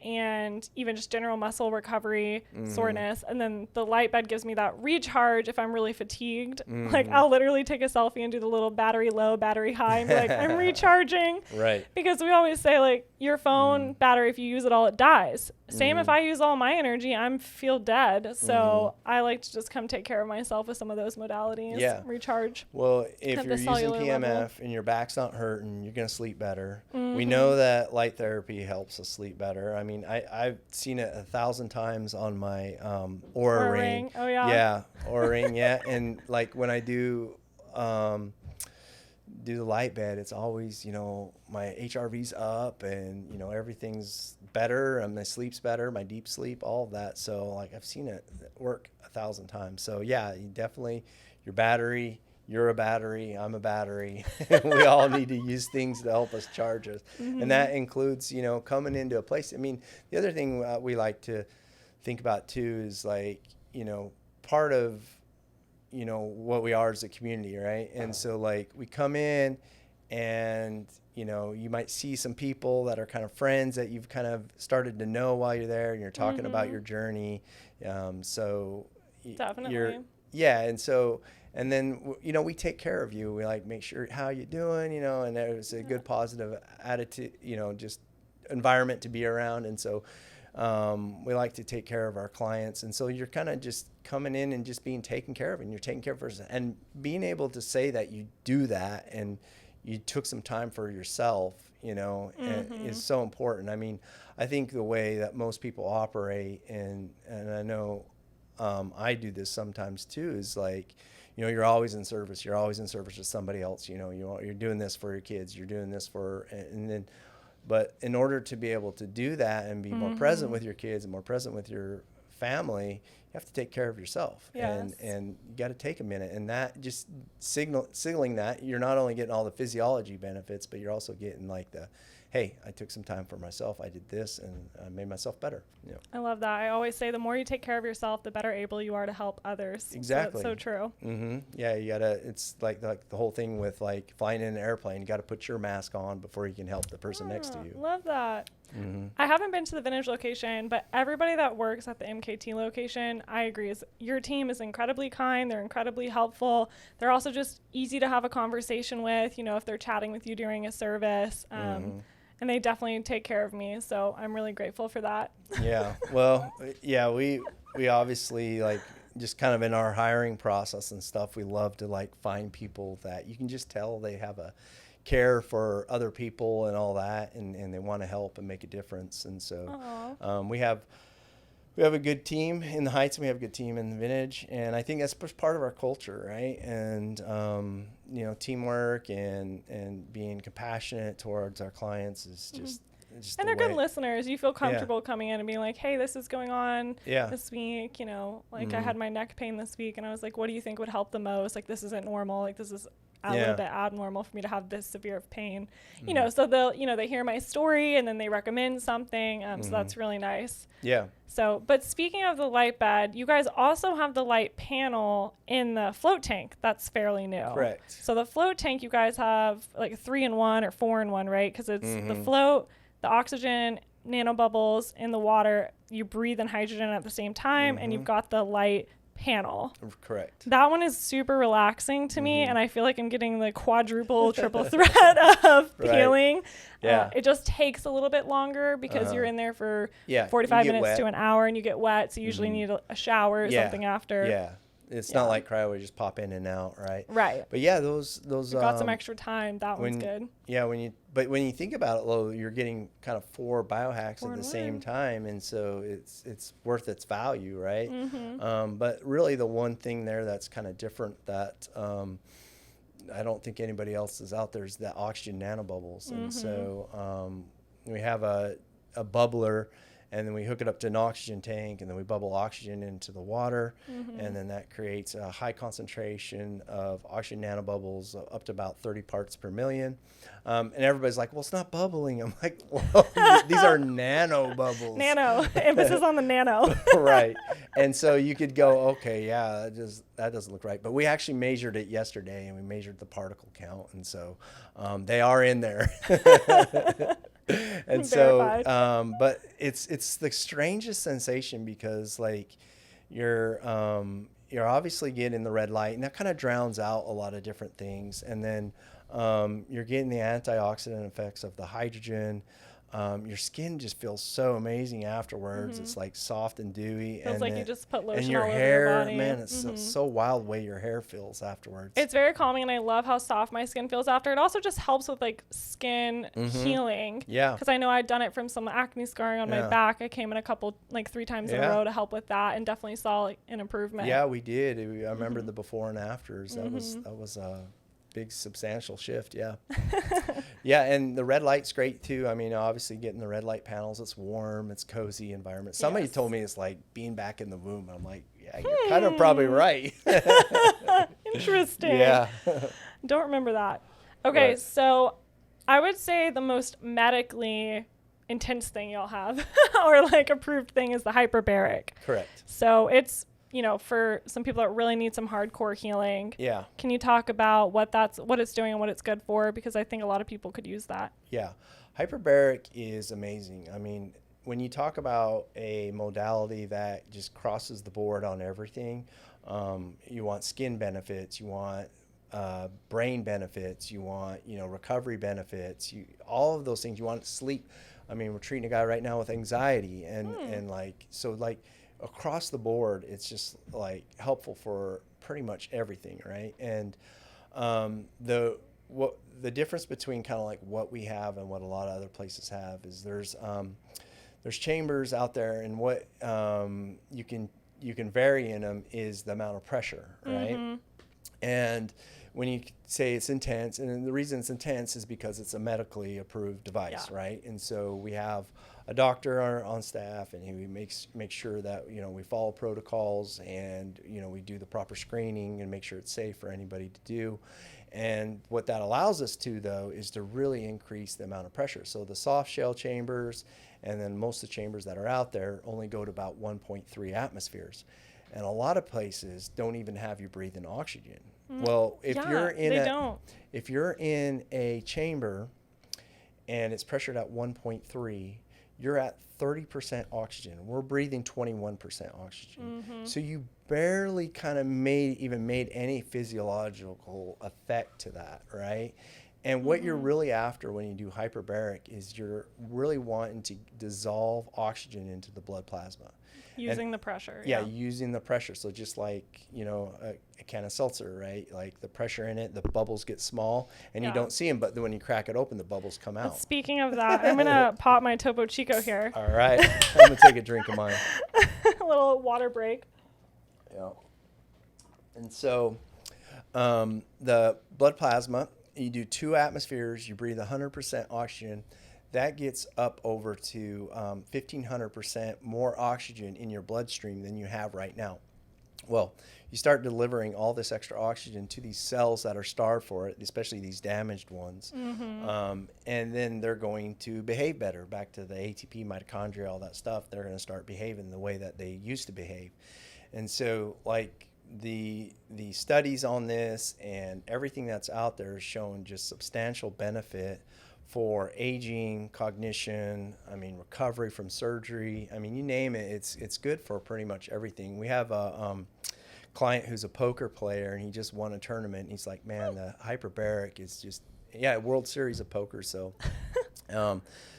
and even just general muscle recovery, soreness. And then the light bed gives me that recharge if I'm really fatigued. Like I'll literally take a selfie and do the little battery low, battery high and be like, I'm recharging. Right. Because we always say like your phone battery, if you use it all, it dies. Same if I use all my energy, I'm feel dead. So I like to just come take care of myself with some of those modalities, recharge. Well, if you're using PEMF and your back's not hurting, you're going to sleep better. We know that light therapy helps us sleep better. I mean, I've seen it 1,000 times on my Oura Ring. Oh, yeah. Yeah, Oura Ring, yeah. And like when I do the light bed, it's always, my HRV's up and, everything's better and my sleep's better, my deep sleep, all of that. So like I've seen it work 1,000 times. So yeah, you definitely, your battery, you're a battery, I'm a battery. We all need to use things to help us charge us. And that includes, coming into a place. I mean, the other thing we like to think about too is like, part of, what we are as a community, right? And so like we come in and, you might see some people that are kind of friends that you've kind of started to know while you're there and you're talking about your journey. So Definitely. And then, we take care of you. We like make sure how you doing, and there's a good positive attitude, just environment to be around. And so we like to take care of our clients. And so you're kind of just coming in and just being taken care of, and you're taking care of person. And being able to say that you do that and you took some time for yourself, is so important. I mean, I think the way that most people operate, and I know I do this sometimes too, is like, you're always in service. You're always in service to somebody else. You're doing this for your kids. You're doing this but in order to be able to do that and be more present with your kids and more present with your family, you have to take care of yourself. Yes. And you got to take a minute. And that just signaling that you're not only getting all the physiology benefits, but you're also getting like hey, I took some time for myself. I did this and I made myself better. I love that. I always say the more you take care of yourself, the better able you are to help others. Exactly. So that's so true. Yeah, you gotta. It's like the whole thing with like flying in an airplane. You got to put your mask on before you can help the person next to you. Love that. I haven't been to the Vintage location, but everybody that works at the MKT location, I agree, your team is incredibly kind. They're incredibly helpful. They're also just easy to have a conversation with, if they're chatting with you during a service. And they definitely take care of me. So I'm really grateful for that. Yeah. Well, yeah, we obviously like just kind of in our hiring process and stuff, we love to like find people that you can just tell they have a care for other people and all that, and they want to help and make a difference. And so we have a good team in the Heights, and we have a good team in the Vintage, and I think that's part of our culture, right? And teamwork and being compassionate towards our clients is just and they're good listeners. You feel comfortable coming in and being like, hey, this is going on this week, I had my neck pain this week, and I was like, what do you think would help the most? Like, this isn't normal. Like, this is a little bit abnormal for me to have this severe of pain. So they'll, they hear my story and then they recommend something. So that's really nice. Yeah. So, but speaking of the light bed, you guys also have the light panel in the float tank. That's fairly new. Correct. So the float tank, you guys have like a 3-in-1 or 4-in-1, right? Because it's the float, the oxygen, nanobubbles in the water. You breathe in hydrogen at the same time, and you've got the light panel. Correct. That one is super relaxing to me, and I feel like I'm getting the quadruple, triple threat of feeling. Yeah. It just takes a little bit longer because you're in there for 45 minutes to an hour, and you get wet, so you usually need a shower or something after. Yeah. It's not like cryo where you just pop in and out, right? Right. But yeah, those got some extra time. That one's good. Yeah, when you think about it, though, you're getting kind of 4 biohacks at the same time, and so it's worth its value, right? But really, the one thing there that's kind of different that I don't think anybody else is out there is the oxygen nanobubbles, and so we have a bubbler. And then we hook it up to an oxygen tank, and then we bubble oxygen into the water, and then that creates a high concentration of oxygen nanobubbles up to about 30 parts per million. And everybody's like, well, it's not bubbling. I'm like, well, these are nano bubbles. Nano. Emphasis on the nano. Right. And so you could go, okay, yeah, that doesn't look right. But we actually measured it yesterday, and we measured the particle count, and so they are in there. And Verified. so, but it's the strangest sensation because like you're obviously getting the red light, and that kind of drowns out a lot of different things. And then you're getting the antioxidant effects of the hydrogen. Your skin just feels so amazing afterwards. It's like soft and dewy. Feels and like then, you just put lotion and your all over hair, your body. man, it's so wild way your hair feels afterwards. It's very calming, and I love how soft my skin feels after. It also just helps with like skin healing. Yeah. Because I know I'd done it from some acne scarring on my back. I came in a couple, like 3 times in a row to help with that, and definitely saw like an improvement. Yeah, we did. I remember the before and afters. That was a big substantial shift. Yeah. Yeah, and the red light's great too. I mean, obviously getting the red light panels, it's warm, it's cozy environment. Somebody told me it's like being back in the womb. I'm like, yeah, you're kind of probably right. Interesting. Yeah. Don't remember that. Okay, Right. so I would say the most medically intense thing you'll have or like approved thing is the hyperbaric. Correct. So it's, for some people that really need some hardcore healing. Yeah. Can you talk about what it's doing and what it's good for? Because I think a lot of people could use that. Yeah. Hyperbaric is amazing. I mean, when you talk about a modality that just crosses the board on everything, you want skin benefits, you want brain benefits, you want, recovery benefits, all of those things. You want sleep. I mean, we're treating a guy right now with anxiety and like, so like across the board, it's just like helpful for pretty much everything. Right. And the difference between kind of like what we have and what a lot of other places have is there's chambers out there, and what you can vary in them is the amount of pressure, right? And when you say it's intense, and the reason it's intense is because it's a medically approved device, right? And so we have a doctor on staff, and he makes sure that we follow protocols, and we do the proper screening and make sure it's safe for anybody to do. And what that allows us to, though, is to really increase the amount of pressure. So the soft shell chambers, and then most of the chambers that are out there only go to about 1.3 atmospheres. And a lot of places don't even have you breathe in oxygen. Well, if you're in a chamber and it's pressured at 1.3, you're at 30% oxygen. We're breathing 21% oxygen. So you barely kind of made any physiological effect to that, right? And what you're really after when you do hyperbaric is you're really wanting to dissolve oxygen into the blood plasma. Using the pressure. Yeah, using the pressure. So just like, a can of seltzer, right? Like the pressure in it, the bubbles get small and you don't see them, but then when you crack it open, the bubbles come out. But speaking of that, I'm going to pop my Topo Chico here. All right. I'm going to take a drink of mine. A little water break. Yeah. And so the blood plasma, you do 2 atmospheres, you breathe 100% oxygen. That gets up over to 1,500% more oxygen in your bloodstream than you have right now. Well, you start delivering all this extra oxygen to these cells that are starved for it, especially these damaged ones. And then they're going to behave better. Back to the ATP, mitochondria, all that stuff, they're going to start behaving the way that they used to behave. And so, like, the studies on this and everything that's out there is showing just substantial benefit for aging, cognition, recovery from surgery. You name it, it's good for pretty much everything. We have a client who's a poker player, and he just won a tournament, and he's like, man, the hyperbaric is just, World Series of Poker. So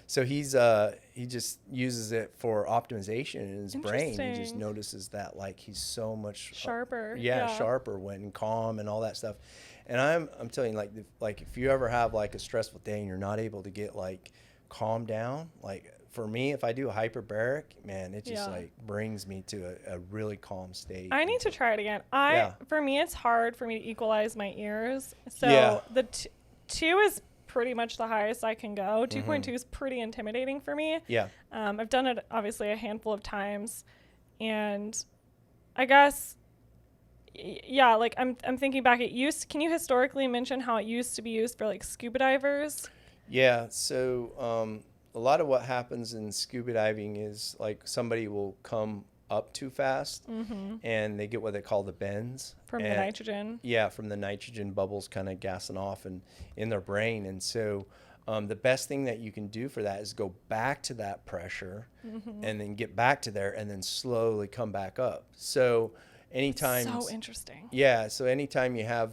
so he just uses it for optimization in his brain. He just notices that like he's so much sharper. Sharper when calm and all that stuff. And I'm telling you, like if you ever have like a stressful day and you're not able to get like calm down, like for me, if I do a hyperbaric, man, it just like brings me to a really calm state. I need to try it again. For me, it's hard for me to equalize my ears. So the 2 is pretty much the highest I can go. 2.2 is pretty intimidating for me. Yeah. I've done it obviously a handful of times, and I guess, like I'm thinking back. Can you historically mention how it used to be used for like scuba divers? Yeah. So a lot of what happens in scuba diving is like somebody will come up too fast and they get what they call the bends from the nitrogen. Yeah, from the nitrogen bubbles kind of gassing off and in their brain. And so the best thing that you can do for that is go back to that pressure and then get back to there and then slowly come back up. So anytime. So interesting. Yeah. So anytime you have.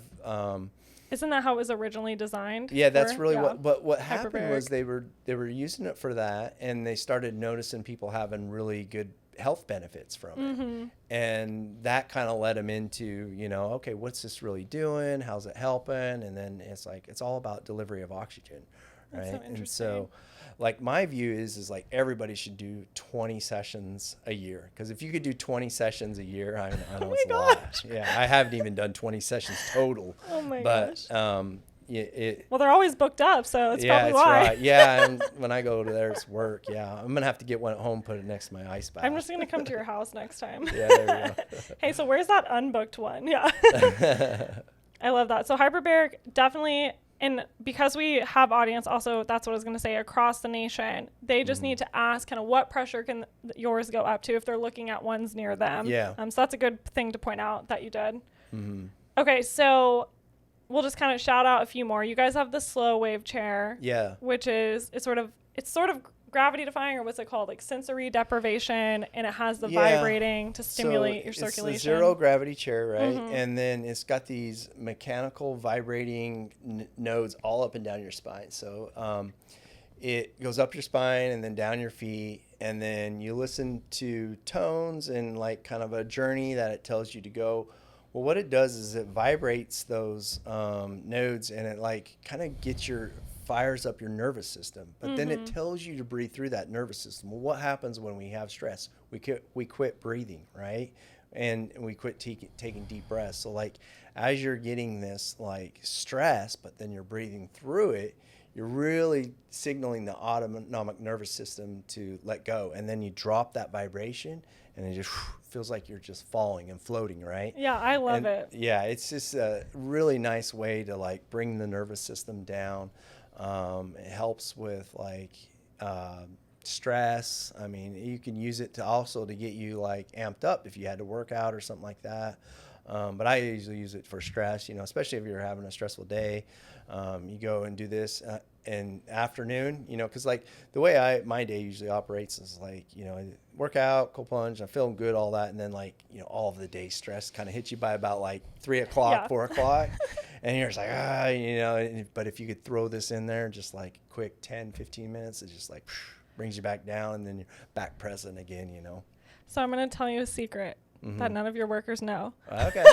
Isn't that how it was originally designed? Yeah, that's really what happened Hyperbaric. was they were using it for that, and they started noticing people having really good health benefits from it. And that kind of led them into, okay, what's this really doing? How's it helping? And then it's all about delivery of oxygen, right? That's so interesting. And so like my view is like everybody should do 20 sessions a year, because if you could do 20 sessions a year, I know it's a lot. Yeah, I haven't even done 20 sessions total. Oh my gosh. Well, they're always booked up, so it's probably that's why. right. Yeah, and when I go to there, it's work. Yeah, I'm gonna have to get one at home, put it next to my ice bath. I'm just gonna come to your house next time. Yeah, there we go. Hey, so where's that unbooked one? Yeah. I love that. So Hyperbaric definitely, and because we have audience also, that's what I was going to say, across the nation, they just need to ask kind of what pressure can yours go up to if they're looking at ones near them. Yeah. So that's a good thing to point out that you did. Okay, so we'll just kind of shout out a few more. You guys have the slow wave chair. Yeah. Which is, it's sort of gravity defying, or what's it called, like sensory deprivation, and it has the vibrating to stimulate your circulation. It's a zero gravity chair, right? And then it's got these mechanical vibrating nodes all up and down your spine. So it goes up your spine and then down your feet, and then you listen to tones and like kind of a journey that it tells you to go. Well, what it does is it vibrates those nodes, and it like kind of fires up your nervous system, but then it tells you to breathe through that nervous system. Well, what happens when we have stress? We quit breathing, right? And we quit taking deep breaths. So like as you're getting this like stress, but then you're breathing through it, you're really signaling the autonomic nervous system to let go. And then you drop that vibration, and it just feels like you're just falling and floating, right? Yeah, I love it. Yeah, it's just a really nice way to like bring the nervous system down. It helps with like stress. I mean, you can use it to get you like amped up if you had to work out or something like that. But I usually use it for stress, especially if you're having a stressful day. You go and do this in afternoon, because like the way my day usually operates is like, I work out, cold plunge, I'm feeling good, all that. And then like, all of the day stress kind of hits you by about like 3 o'clock, 4 o'clock. And you're just like, but if you could throw this in there, just like quick 10, 15 minutes, it just like brings you back down, and then you're back present again, So I'm going to tell you a secret that none of your workers know. Okay.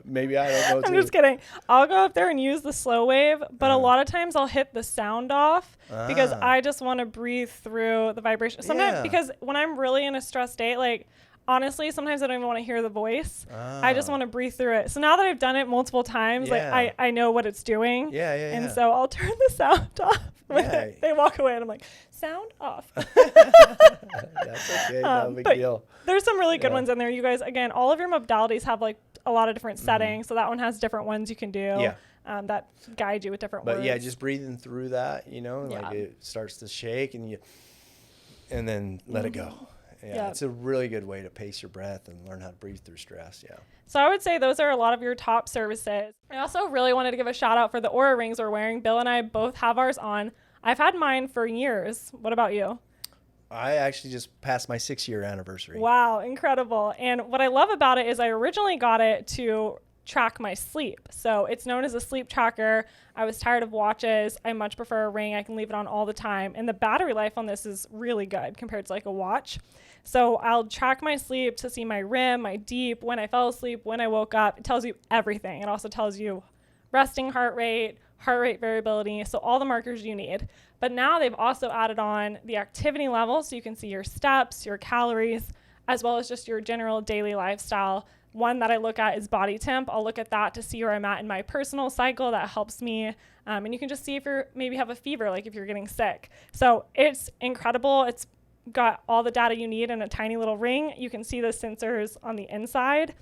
Maybe I don't know too. I'm just kidding. I'll go up there and use the slow wave, but a lot of times I'll hit the sound off because I just want to breathe through the vibration. Sometimes because when I'm really in a stressed state, like honestly, sometimes I don't even want to hear the voice. I just want to breathe through it. So now that I've done it multiple times, like I know what it's doing. And so I'll turn the sound off when they walk away, and I'm like, sound off. That's okay. No big deal. There's some really good ones in there. You guys, again, all of your modalities have like a lot of different settings. So that one has different ones you can do that guide you with different words. But yeah, just breathing through that, like it starts to shake, and then let it go. Yeah, it's a really good way to pace your breath and learn how to breathe through stress. Yeah. So I would say those are a lot of your top services. I also really wanted to give a shout out for the Oura rings we're wearing. Bill and I both have ours on. I've had mine for years. What about you? I actually just passed my 6-year anniversary. Wow, incredible. And what I love about it is I originally got it to track my sleep. So it's known as a sleep tracker. I was tired of watches. I much prefer a ring. I can leave it on all the time. And the battery life on this is really good compared to like a watch. So I'll track my sleep to see my REM, my deep, when I fell asleep, when I woke up. It tells you everything. It also tells you resting heart rate variability, so all the markers you need. But now they've also added on the activity level, so you can see your steps, your calories, as well as just your general daily lifestyle. One that I look at is body temp. I'll look at that to see where I'm at in my personal cycle. That helps me. And you can just see if you're maybe have a fever, like if you're getting sick. So it's incredible. It's got all the data you need in a tiny little ring. You can see the sensors on the inside.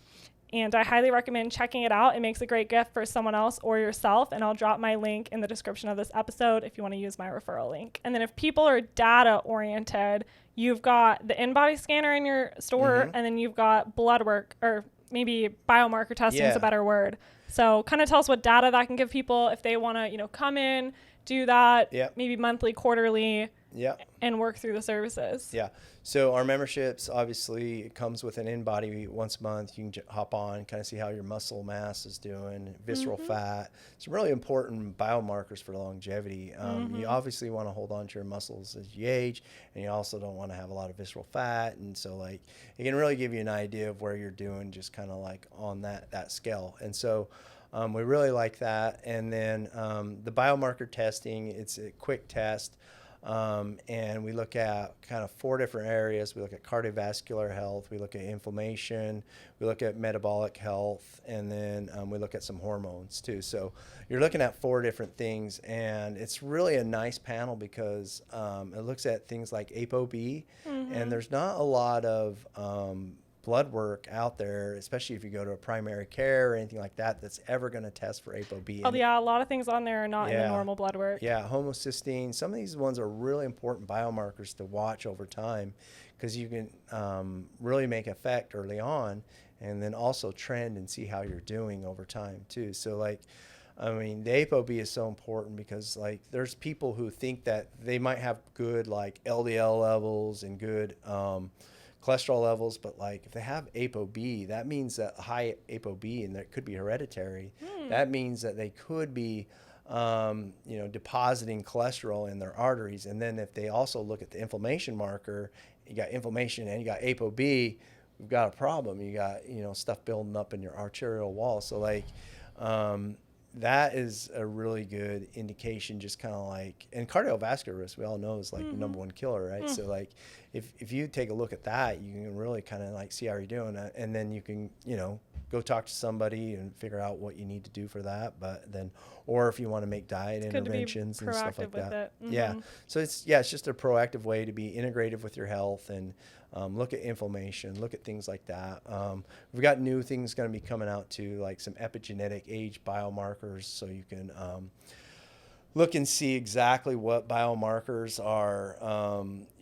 And I highly recommend checking it out. It makes a great gift for someone else or yourself. And I'll drop my link in the description of this episode if you want to use my referral link. And then if people are data oriented, you've got the in-body scanner in your store, and then you've got blood work, or maybe biomarker testing is a better word. So kind of tell us what data that can give people if they want to, come in, do that Yep. maybe monthly, quarterly, Yep. and work through the services. Yeah. So our memberships, obviously, it comes with an in-body once a month. You can hop on, kind of see how your muscle mass is doing, visceral fat. Some really important biomarkers for longevity. You obviously want to hold on to your muscles as you age, and you also don't want to have a lot of visceral fat. And so, like, it can really give you an idea of where you're doing, just kind of like on that scale. And so we really like that. And then the biomarker testing, it's a quick test. And we look at kind of 4 different areas. We look at cardiovascular health, we look at inflammation, we look at metabolic health, and then we look at some hormones too. So you're looking at 4 different things, and it's really a nice panel because it looks at things like ApoB, and there's not a lot of blood work out there, especially if you go to a primary care or anything like that, that's ever going to test for ApoB. Oh, yeah, a lot of things on there are not in the normal blood work. Yeah, homocysteine. Some of these ones are really important biomarkers to watch over time because you can really make effect early on and then also trend and see how you're doing over time too. So like, I mean, the ApoB is so important because like there's people who think that they might have good like LDL levels and good cholesterol levels, but like if they have ApoB, that means that high ApoB, and that could be hereditary. That means that they could be, depositing cholesterol in their arteries. And then if they also look at the inflammation marker, you got inflammation and you got ApoB, we've got a problem. You got, stuff building up in your arterial wall. So like, that is a really good indication, just kind of like, and cardiovascular risk, we all know is like the number 1 killer, right? So like, if you take a look at that, you can really kind of like see how you're doing, and then you can, go talk to somebody and figure out what you need to do for that. But then, or if you want to make diet interventions and stuff like that. Yeah. So it's just a proactive way to be integrative with your health and look at inflammation, look at things like that. We've got new things going to be coming out too, like some epigenetic age biomarkers, so you can look and see exactly what biomarkers are,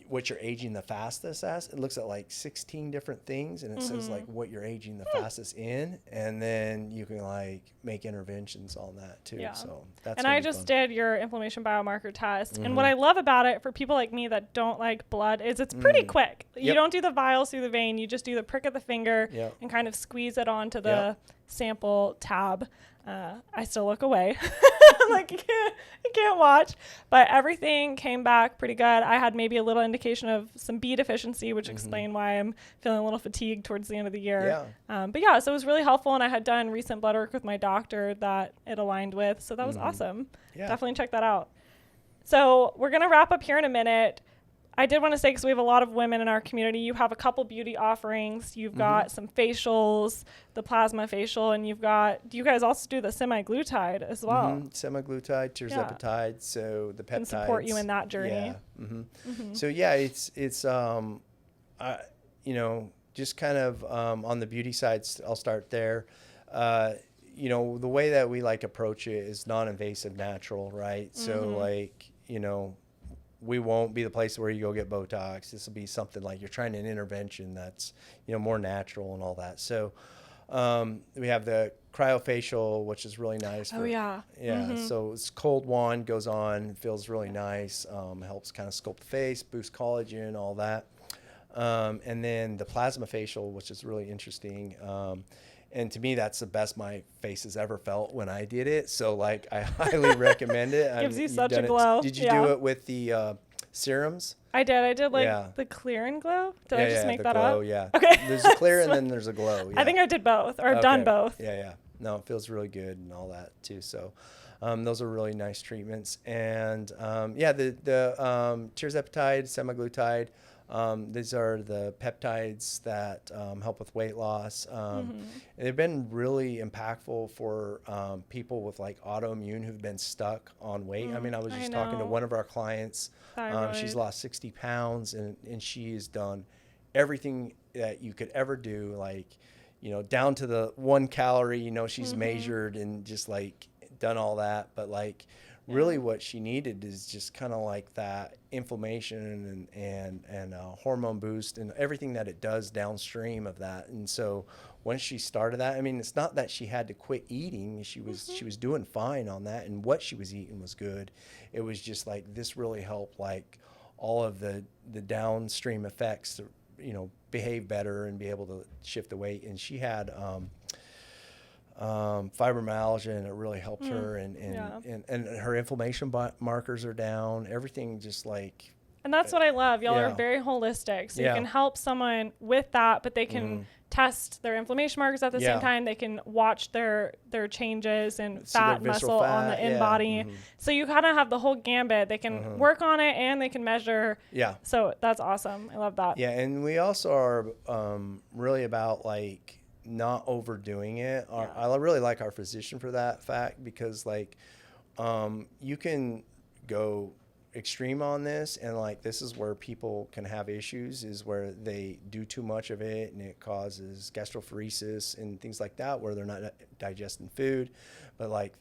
what you're aging the fastest as. It looks at like 16 different things, and it says like what you're aging the fastest in, and then you can like make interventions on that too. Yeah. So that's and I just did your inflammation biomarker test, and what I love about it for people like me that don't like blood is it's pretty quick. You don't do the vials through the vein, you just do the prick of the finger and kind of squeeze it onto the sample tab. I still look away. Like I can't watch, but everything came back pretty good. I had maybe a little indication of some B deficiency, which explained why I'm feeling a little fatigued towards the end of the year. But yeah, so it was really helpful, and I had done recent blood work with my doctor that it aligned with, so that was awesome. Definitely check that out. So we're going to wrap up here in a minute. I did want to say, because we have a lot of women in our community, you have a couple beauty offerings. You've got some facials, the plasma facial, and you've got, do you guys also do the semaglutide as well? Semaglutide, tirzepatide, so the peptides. Can support you in that journey. So yeah, it's just kind of on the beauty side, I'll start there. The way that we like approach it is non-invasive, natural, right? So like, we won't be the place where you go get Botox. This will be something like you're trying an intervention that's, more natural and all that. So we have the cryofacial, which is really nice. So it's cold wand, goes on, feels really nice, helps kind of sculpt the face, boost collagen, all that. And then the plasma facial, which is really interesting. And to me, that's the best my face has ever felt when I did it. So, like, I highly recommend it. Gives you such a glow. Did you do it with the serums? I did. I did, the clear and glow. Did I just make that glow, up? Yeah. Okay. There's a clear and then there's a glow. Yeah. I think I did both, or I've done both. Yeah. No, it feels really good and all that, too. So, those are really nice treatments. And, the tirzepatide, semaglutide, these are the peptides that help with weight loss. They've been really impactful for people with like autoimmune who've been stuck on weight. I mean, I was just talking to one of our clients. She's lost 60 pounds and she has done everything that you could ever do, like, down to the 1 calorie, she's measured and just like done all that. But like really what she needed is just kind of like that inflammation and hormone boost and everything that it does downstream of that. And so once she started that, I mean, it's not that she had to quit eating. She was doing fine on that, and what she was eating was good. It was just like this really helped like all of the downstream effects to, behave better and be able to shift the weight. And she had fibromyalgia, and it really helped her, and her inflammation markers are down. Everything just like. And that's what I love. Y'all are very holistic. So you can help someone with that, but they can test their inflammation markers at the same time. They can watch their changes in fat, muscle on the in-body. So you kind of have the whole gambit. They can work on it and they can measure. Yeah. So that's awesome. I love that. Yeah, and we also are really about like not overdoing it. I really like our physician for that fact, because like you can go extreme on this, and like this is where people can have issues, is where they do too much of it and it causes gastroparesis and things like that, where they're not digesting food. But like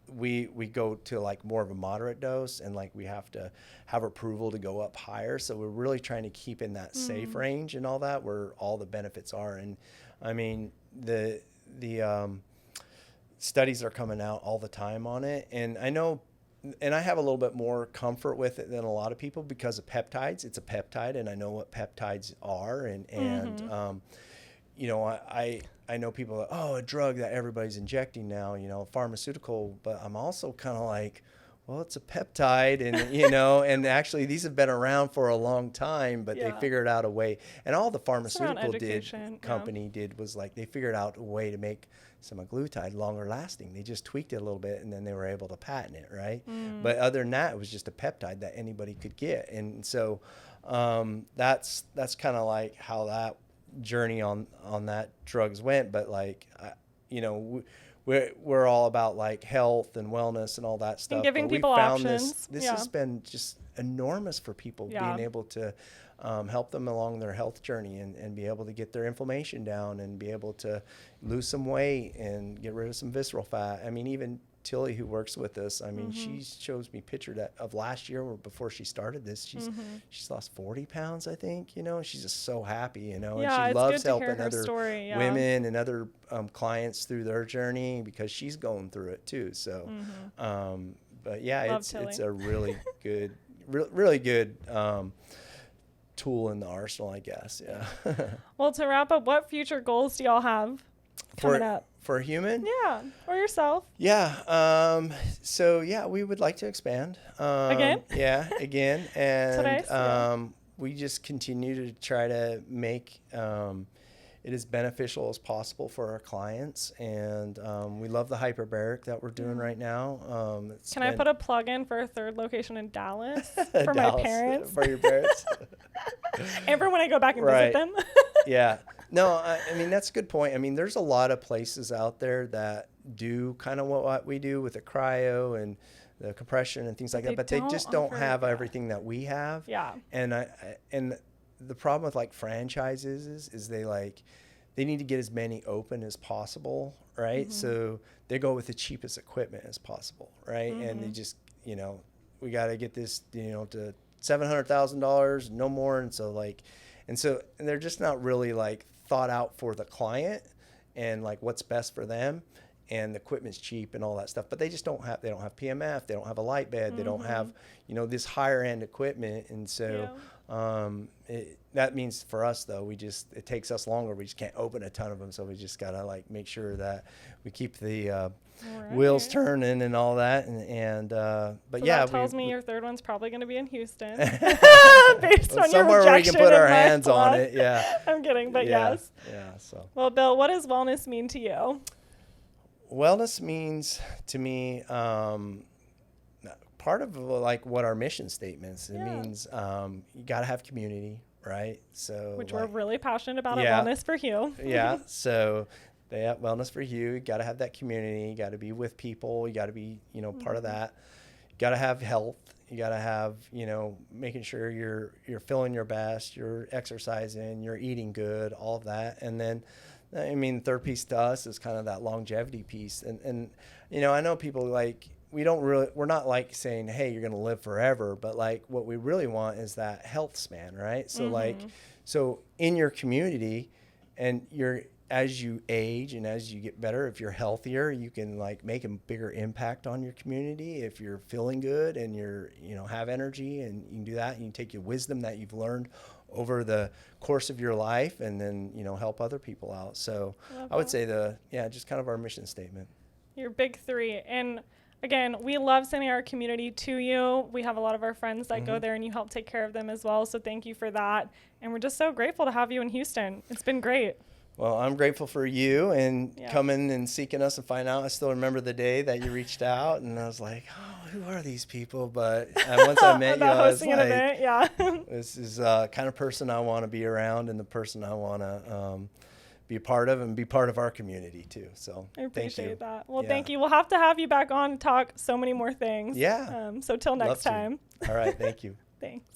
we go to like more of a moderate dose, and like we have to have approval to go up higher. So we're really trying to keep in that safe range and all that, where all the benefits are. And I mean, the studies are coming out all the time on it, and I know, and I have a little bit more comfort with it than a lot of people because of peptides. It's a peptide, and I know what peptides are, and I know people are, a drug that everybody's injecting now, pharmaceutical, but I'm also kind of like, well, it's a peptide, and and actually these have been around for a long time, but they figured out a way. And all the pharmaceutical company did was like, they figured out a way to make semaglutide longer lasting. They just tweaked it a little bit, and then they were able to patent it, right? But other than that, it was just a peptide that anybody could get. And so that's kind of like how that journey on that drugs went. But like we're all about like health and wellness and all that stuff, and giving but people we found options. This has been just enormous for people, being able to help them along their health journey, and be able to get their inflammation down, and be able to lose some weight and get rid of some visceral fat. I mean, even Tilly, who works with us, I mean, she shows me pictures of last year, or before she started this. She's lost 40 pounds, I think. She's just so happy, and she loves helping other women and other clients through their journey, because she's going through it too. So, but yeah, it's a really good, really good tool in the arsenal, I guess. Yeah. Well, to wrap up, what future goals do y'all have coming up? For Huemn? Yeah. Or yourself? Yeah. So yeah, we would like to expand. Again? Yeah, again. And we just continue to try to make it as beneficial as possible for our clients. And we love the Hyperbaric that we're doing right now. Can I put a plug in for a third location in Dallas for my parents? For your parents? And for when I go back and visit them? Yeah. No, I mean, that's a good point. I mean, there's a lot of places out there that do kind of what we do with the cryo and the compression and things like that, but they just don't have everything that we have. Yeah. And and the problem with like franchises is they need to get as many open as possible, right? So they go with the cheapest equipment as possible, right? And they just, we got to get this, to $700,000, no more. And so they're just not really like thought out for the client and like what's best for them, and the equipment's cheap and all that stuff, but they don't have PMF, they don't have a light bed, they don't have this higher end equipment. And so that means for us though, it takes us longer. We just can't open a ton of them, so we just gotta like make sure that we keep the wheels turning and all that. And but so that tells me your third one's probably going to be in Houston, based on somewhere your where we can put our hands on it. Yeah, I'm kidding, but yes. Yeah. So well, Bill, what does wellness mean to you? Wellness means to me part of like what our mission statements. It means you got to have community, right? So which we're really passionate about at WellnessForHou. Yeah. So WellnessForHou, you got to have that community. You got to be with people. You got to be part of that. You got to have health. You got to have making sure you're feeling your best. You're exercising. You're eating good. All of that, and then. I mean, the third piece to us is kind of that longevity piece. And I know people like, we're not like saying, hey, you're going to live forever, but like what we really want is that health span, right? So so in your community, and as you age and as you get better, if you're healthier, you can like make a bigger impact on your community. If you're feeling good and you're, have energy, and you can do that, and you take your wisdom that you've learned over the course of your life, and then, help other people out. So I would say just kind of our mission statement. Your big three. And again, we love sending our community to you. We have a lot of our friends that go there, and you help take care of them as well. So thank you for that. And we're just so grateful to have you in Houston. It's been great. Well, I'm grateful for you and coming and seeking us and finding out. I still remember the day that you reached out, and I was like, oh, who are these people? But once I met you, I was like, this is kind of person I want to be around, and the person I want to be a part of, and be part of our community too. So I appreciate that. Well, Yeah. Thank you. We'll have to have you back on to talk so many more things. Yeah. So till next time. All right. Thank you. Thanks.